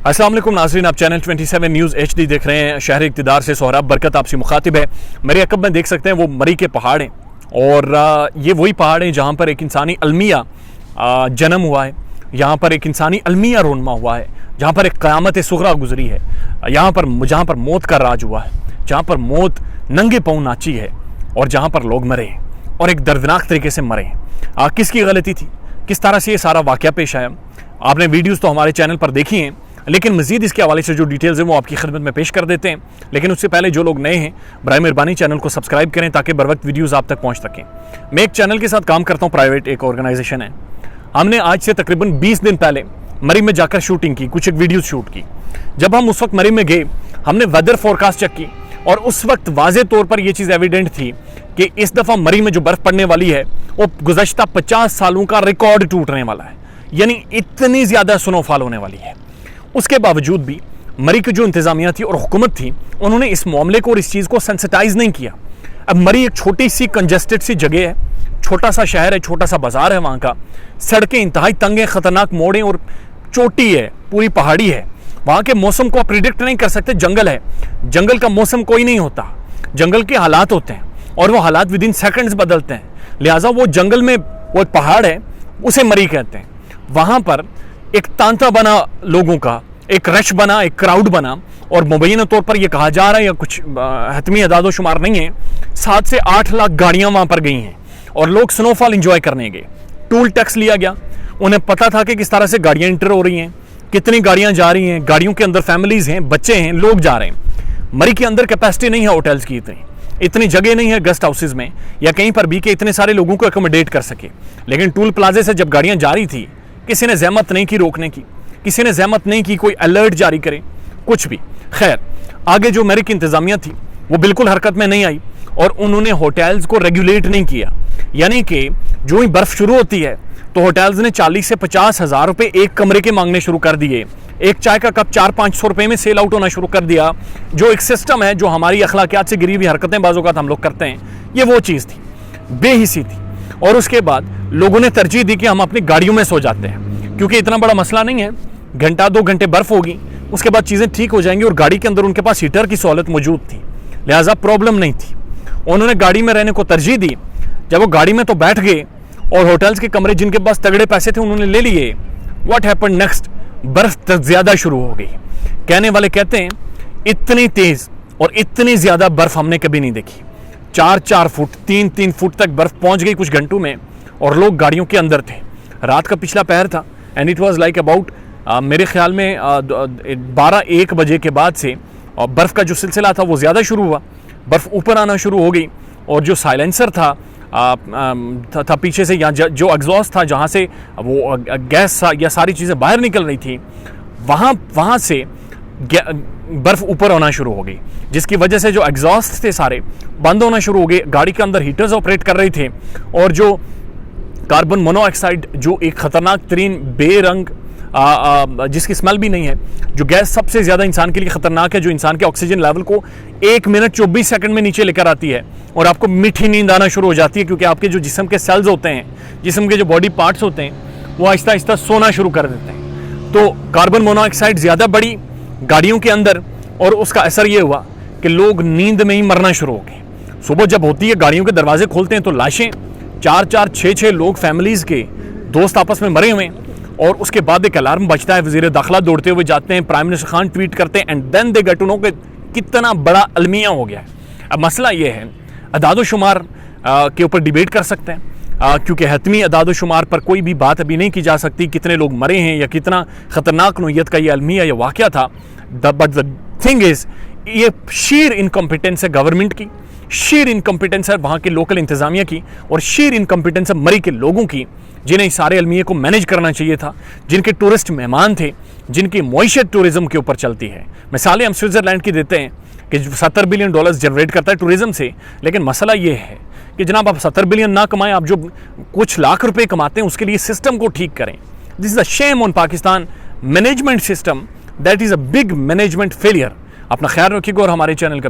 अस्सलाम वालेकुम नाज़रीन, आप चैनल 27 न्यूज़ HD देख रहे हैं। शहर इक़्तिदार से सोहराब बरकत आपसे मुखातिब है। मेरे अकब में देख सकते हैं वो मरी के पहाड़ हैं और ये वही पहाड़ हैं जहाँ पर एक इंसानी अलमिया जन्म हुआ है, यहाँ पर एक इंसानी अलमिया रोनमा हुआ है, जहाँ पर एक क़यामत सुग़रा गुजरी है, जहाँ पर मौत का राज हुआ है, जहाँ पर मौत नंगे पाँव नाची है और जहाँ पर लोग मरे और एक दर्दनाक तरीके से मरे। किसकी गलती थी, किस तरह से ये सारा वाक़या पेश आया, आपने वीडियोज़ तो हमारे चैनल पर देखी हैं, लेकिन मज़ीद इसके हवाले से जो डिटेल्स हैं वो आपकी खिदमत में पेश कर देते हैं। लेकिन उससे पहले जो लोग नए हैं बराए मेहरबानी चैनल को सब्सक्राइब करें ताकि बर वक्त वीडियोज़ आप तक पहुँच सकें। मैं एक चैनल के साथ काम करता हूँ, प्राइवेट एक ऑर्गेनाइजेशन है। हमने आज से तकरीबन 20 दिन पहले मरी में जाकर शूटिंग की, कुछ एक वीडियोज़ शूट की। जब हम उस वक्त मरी में गए, हमने वेदर फोरकास्ट चेक की और उस वक्त वाज़े तौर पर यह चीज़ एविडेंट थी कि इस दफ़ा मरी में जो बर्फ़ पड़ने वाली है वो गुज़श्ता 50 सालों का रिकॉर्ड टूटने वाला है, यानी इतनी ज़्यादा स्नोफॉल होने वाली है। उसके बावजूद भी मरी की जो इंतज़ामिया थी और हुकूमत थी, उन्होंने इस मामले को और इस चीज़ को सेंसिटाइज नहीं किया। अब मरी एक छोटी सी कंजेस्टेड सी जगह है, छोटा सा शहर है, छोटा सा बाजार है, वहाँ का सड़कें इंतहाई तंग हैं, ख़तरनाक मोड़ें और चोटी है, पूरी पहाड़ी है। वहाँ के मौसम को आप प्रिडिक्ट नहीं कर सकते, जंगल है, जंगल का मौसम कोई नहीं होता, जंगल के हालात होते हैं और वो हालात विद इन सेकेंड्स बदलते हैं। लिहाजा वो जंगल में वो एक पहाड़ है, उसे मरी कहते हैं। वहाँ पर एक तांता बना लोगों का, एक रश बना, एक क्राउड बना और मुबैना तौर पर यह कहा जा रहा है, या कुछ हतमी अदादो शुमार नहीं है, 7 से 8 लाख गाड़ियाँ वहाँ पर गई हैं और लोग स्नोफॉल इंजॉय करने गए। टूल टैक्स लिया गया, उन्हें पता था कि किस तरह से गाड़ियाँ इंटर हो रही हैं, कितनी गाड़ियाँ जा रही हैं, गाड़ियों के अंदर फैमिलीज़ हैं, बच्चे हैं, लोग जा रहे हैं। मरी के अंदर कैपेसिटी नहीं है होटल्स की, इतनी जगह नहीं है गेस्ट हाउसेज में या कहीं पर भी कि इतने सारे लोगों को एकोमोडेट कर सके। लेकिन टूल प्लाजे से जब गाड़ियाँ जा रही थी, किसी ने जहमत नहीं की रोकने की, किसी ने जहमत नहीं की कोई अलर्ट जारी करे, कुछ भी। खैर, आगे जो मरी की इंतज़ामिया थी वो बिल्कुल हरकत में नहीं आई और उन्होंने होटल्स को रेगुलेट नहीं किया। यानी कि जो ही बर्फ़ शुरू होती है तो होटल्स ने 40 से 50 हज़ार रुपये एक कमरे के मांगने शुरू कर दिए। एक चाय का कप 400-500 रुपये में सेल आउट होना शुरू कर दिया। जो एक सिस्टम है, जो हमारी अखलाकियात से गिरी हुई हरकतें बाज़-औक़ात हम लोग करते हैं, ये वो चीज़ थी, बेहिसी थी। और उसके बाद लोगों ने तरजीह दी कि हम अपनी गाड़ियों में सो जाते हैं, क्योंकि इतना बड़ा मसला नहीं है, घंटा 2 घंटे बर्फ़ होगी, उसके बाद चीज़ें ठीक हो जाएंगी और गाड़ी के अंदर उनके पास हीटर की सहूलत मौजूद थी, लिहाजा प्रॉब्लम नहीं थी। उन्होंने गाड़ी में रहने को तरजीह दी। जब वो गाड़ी में तो बैठ गए और होटल्स के कमरे जिनके पास तगड़े पैसे थे उन्होंने ले लिए, व्हाट हैपेंड नेक्स्ट, बर्फ़ ज़्यादा शुरू हो गई। कहने वाले कहते हैं इतनी तेज़ और इतनी ज़्यादा बर्फ़ हमने कभी नहीं देखी। 4-4 फुट 3-3 फुट तक बर्फ़ पहुंच गई कुछ घंटों में और लोग गाड़ियों के अंदर थे। रात का पिछला पहर था and it was like about मेरे ख्याल में 12-1 बजे के बाद से बर्फ़ का जो सिलसिला था वो ज़्यादा शुरू हुआ, बर्फ़ ऊपर आना शुरू हो गई और जो साइलेंसर था पीछे से, या जो एग्जॉस्ट था जहाँ से वो गैस या सारी चीज़ें बाहर निकल रही थी, वहाँ से बर्फ़ ऊपर होना शुरू हो गई, जिसकी वजह से जो एग्जॉस्ट थे सारे बंद होना शुरू हो गए। गाड़ी के अंदर हीटर्स ऑपरेट कर रहे थे और जो कार्बन मोनोऑक्साइड, जो एक ख़तरनाक तरीन बेरंग जिसकी स्मेल भी नहीं है, जो गैस सबसे ज़्यादा इंसान के लिए ख़तरनाक है, जो इंसान के ऑक्सीजन लेवल को 1 मिनट 24 सेकंड में नीचे लेकर आती है और आपको मीठी नींद आना शुरू हो जाती है, क्योंकि आपके जो जिस्म के सेल्स होते हैं, जिस्म के जो बॉडी पार्ट्स होते हैं, वो आहिस्ता आहिस्ता सोना शुरू कर देते हैं। तो कार्बन मोनोऑक्साइड ज़्यादा बढ़ी गाड़ियों के अंदर और उसका असर ये हुआ कि लोग नींद में ही मरना शुरू हो गए। सुबह जब होती है, गाड़ियों के दरवाजे खोलते हैं तो लाशें, 4-4 6-6 लोग फैमिलीज़ के दोस्त आपस में मरे हुए हैं और उसके बाद एक अलार्म बजता है, वज़ीर दाखिला दौड़ते हुए जाते हैं, प्राइम मिनिस्टर खान ट्वीट करते हैं and then they get to know कि कितना बड़ा अलमिया हो गया है। अब मसला ये है, अदादो शुमार के ऊपर डिबेट कर सकते हैं, क्योंकि हतमी अदादो शुमार पर कोई भी बात अभी नहीं की जा सकती, कितने लोग मरे हैं या कितना ख़तरनाक नोयत का ये अलमिया या वाक़या था। बट द थिंग इज़, ये शीर इनकम्पिटेंस है गवर्नमेंट की, शीर इनकम्पिटेंस है वहाँ के लोकल इंतज़ामिया की और शीर इनकम्पिटेंस है मरी के लोगों की, जिन्हें इस सारे अलमिया को मैनेज करना चाहिए था, जिनके टूरिस्ट मेहमान थे, जिनकी मईशत टूरिज़म के ऊपर चलती है। मिसालें हम स्विट्ज़रलैंड की देते हैं कि $70 बिलियन जनरेट करता है टूरिज़म से, लेकिन मसला ये है कि जनाब आप 70 बिलियन ना कमाएं, आप जो कुछ लाख रुपए कमाते हैं उसके लिए सिस्टम को ठीक करें। This is a shame on Pakistan management system, that is a big management failure. अपना ख्याल रखिएगा और हमारे चैनल का